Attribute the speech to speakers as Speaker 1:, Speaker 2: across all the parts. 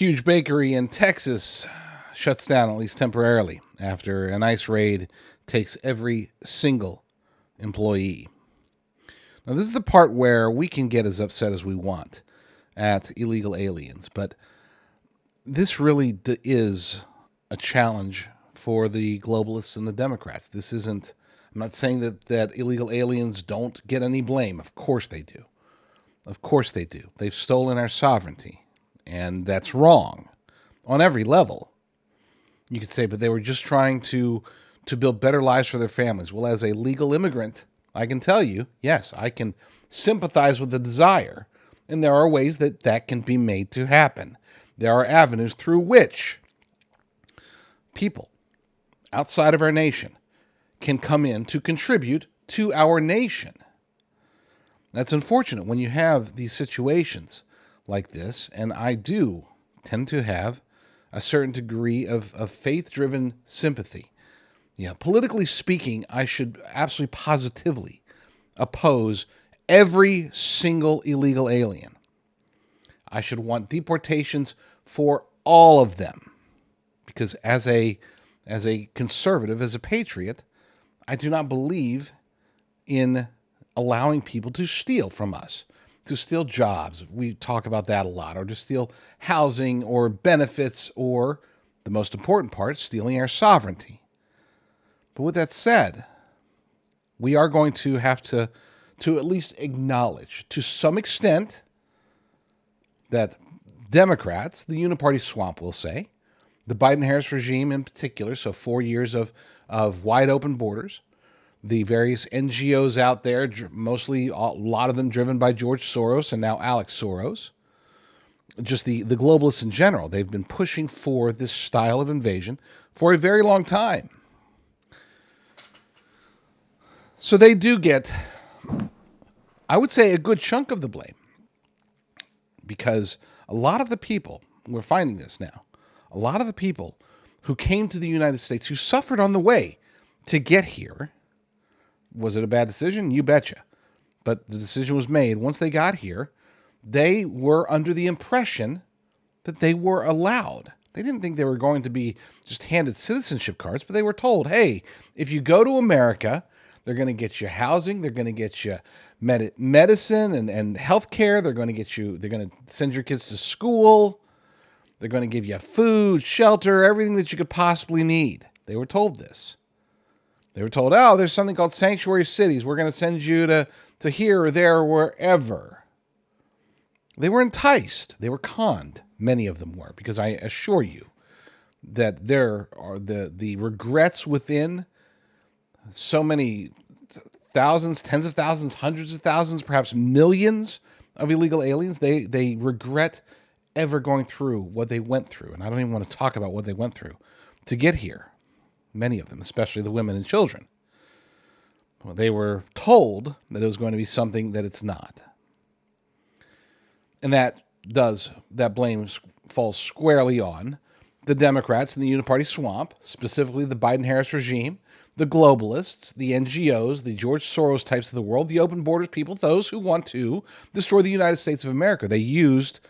Speaker 1: huge bakery in Texas shuts down, at least temporarily, after an ICE raid takes every single employee. Now, this is the part where we can get as upset as we want at illegal aliens, but this really is a challenge for the globalists and the Democrats. This isn't, I'm not saying that illegal aliens don't get any blame. Of course they do. Of course they do. They've stolen our sovereignty, and that's wrong on every level. You could say, but they were just trying to build better lives for their families. Well, as a legal immigrant, I can tell you, yes, I can sympathize with the desire, and there are ways that can be made to happen. There are avenues through which people outside of our nation can come in to contribute to our nation. That's unfortunate when you have these situations like this, and I do tend to have a certain degree of faith-driven sympathy. Yeah, politically speaking, I should absolutely positively oppose every single illegal alien. I should want deportations for all of them, because as a conservative, as a patriot, I do not believe in allowing people to steal from us, to steal jobs. We talk about that a lot, or to steal housing or benefits, or the most important part, stealing our sovereignty. But with that said, we are going to have to at least acknowledge to some extent that Democrats, the uniparty swamp, will say, the Biden-Harris regime in particular, so 4 years of wide open borders, the various NGOs out there, mostly a lot of them driven by George Soros and now Alex Soros, just the globalists in general, they've been pushing for this style of invasion for a very long time. So they do get, I would say, a good chunk of the blame, because a lot of the people, we're finding this now, a lot of the people who came to the United States, who suffered on the way to get here, was it a bad decision? You betcha. But the decision was made. Once they got here, they were under the impression that they were allowed. They didn't think they were going to be just handed citizenship cards, but they were told, hey, if you go to America, they're going to get you housing, they're going to get you medicine and health care, they're going to send your kids to school, they're going to give you food, shelter, everything that you could possibly need. They were told this. They were told, oh, there's something called sanctuary cities. We're going to send you to here or there or wherever. They were enticed. They were conned. Many of them were, because I assure you that there are the regrets within so many thousands, tens of thousands, hundreds of thousands, perhaps millions of illegal aliens. They regret ever going through what they went through. And I don't even want to talk about what they went through to get here. Many of them, especially the women and children. Well, they were told that it was going to be something that it's not. And that blame falls squarely on the Democrats and the uniparty swamp, specifically the Biden-Harris regime, the globalists, the NGOs, the George Soros types of the world, the open borders people, those who want to destroy the United States of America. They used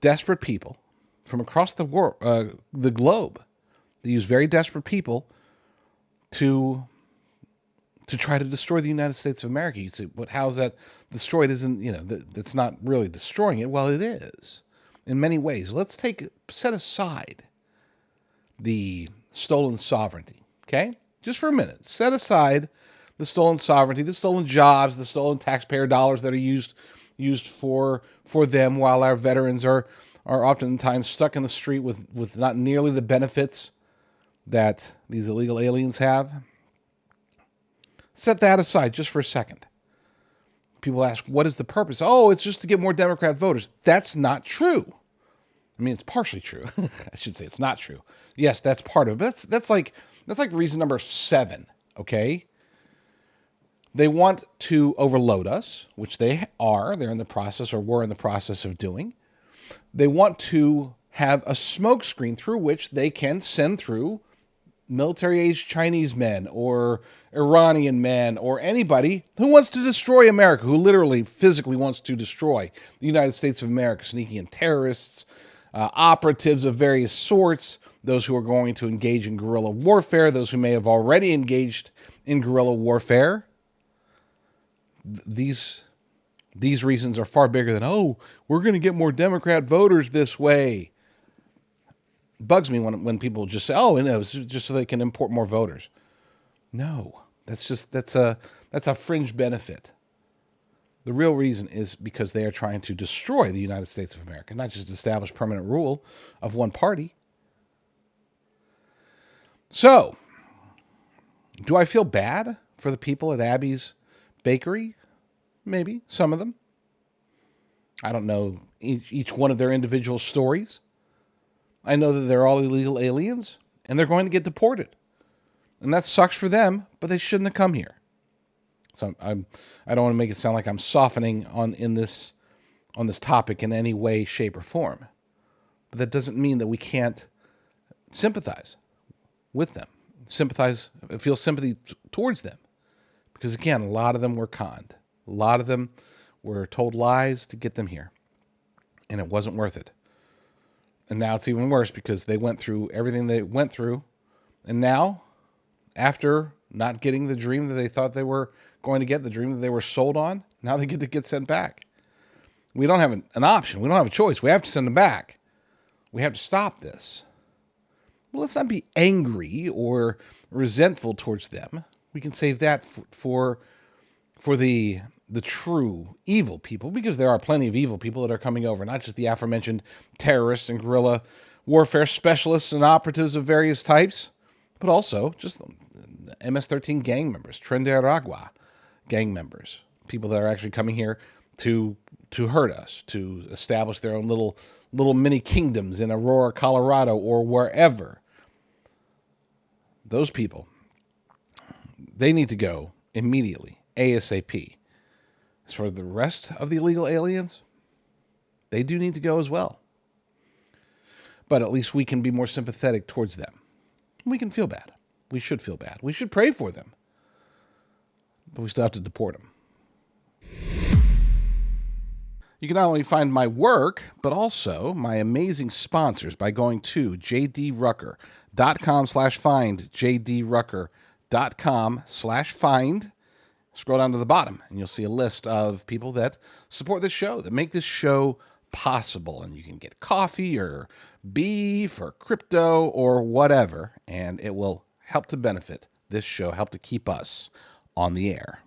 Speaker 1: desperate people from across the world, the globe. They used very desperate people to try to destroy the United States of America. You say, but how's that destroyed? That's not really destroying it. Well, it is in many ways. Let's set aside the stolen sovereignty, okay? Just for a minute. Set aside the stolen sovereignty, the stolen jobs, the stolen taxpayer dollars that are used for them, while our veterans are oftentimes stuck in the street with not nearly the benefits that these illegal aliens have. Set that aside just for a second. People ask, what is the purpose? Oh, it's just to get more Democrat voters. That's not true. I mean, it's partially true. I should say it's not true. Yes, that's part of it. But that's like reason number 7, okay? They want to overload us, which they are. They're in the process, or were in the process of doing. They want to have a smokescreen through which they can send through military-aged Chinese men or Iranian men or anybody who wants to destroy America, who literally, physically wants to destroy the United States of America, sneaking in terrorists, operatives of various sorts, those who are going to engage in guerrilla warfare, those who may have already engaged in guerrilla warfare. These reasons are far bigger than, oh, we're going to get more Democrat voters this way. It bugs me when people just say, oh, and it was just so they can import more voters. No, that's a fringe benefit. The real reason is because they are trying to destroy the United States of America, not just establish permanent rule of one party. So, do I feel bad for the people at Abby's Bakery? Maybe, some of them. I don't know each one of their individual stories. I know that they're all illegal aliens, and they're going to get deported. And that sucks for them, but they shouldn't have come here. So I don't want to make it sound like I'm softening on this topic in any way, shape, or form. But that doesn't mean that we can't sympathize with them, feel sympathy towards them. Because again, a lot of them were conned. A lot of them were told lies to get them here. And it wasn't worth it. And now it's even worse because they went through everything they went through. And now, after not getting the dream that they thought they were going to get, the dream that they were sold on, now they get sent back. We don't have an option. We don't have a choice. We have to send them back. We have to stop this. Well, let's not be angry or resentful towards them. We can save that for the true evil people, because there are plenty of evil people that are coming over, not just the aforementioned terrorists and guerrilla warfare specialists and operatives of various types, but also just the MS-13 gang members, Tren de Aragua gang members, people that are actually coming here to hurt us, to establish their own little mini kingdoms in Aurora, Colorado, or wherever. Those people, they need to go immediately, ASAP. As for the rest of the illegal aliens, they do need to go as well. But at least we can be more sympathetic towards them. We can feel bad. We should feel bad. We should pray for them. But we still have to deport them. You can not only find my work, but also my amazing sponsors by going to jdrucker.com/find, jdrucker.com/find. Scroll down to the bottom, and you'll see a list of people that support this show, that make this show possible. And you can get coffee or beef or crypto or whatever, and it will help to benefit this show, help to keep us on the air.